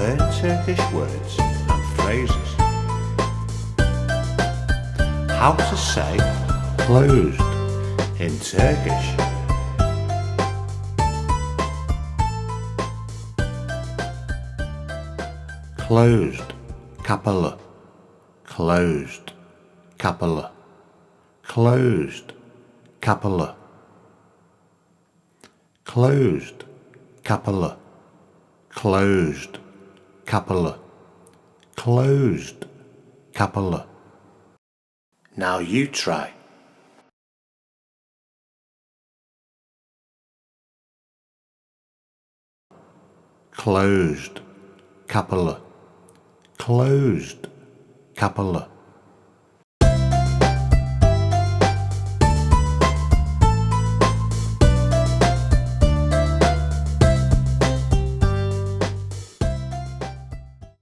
learn Turkish words and phrases. How to say closed in Turkish. Closed, kapalı. Closed, kapalı. Closed, kapalı. Closed, kapalı. Closed, kapalı. Closed, kapalı. Now you try. Closed, kapalı. Closed, kapalı.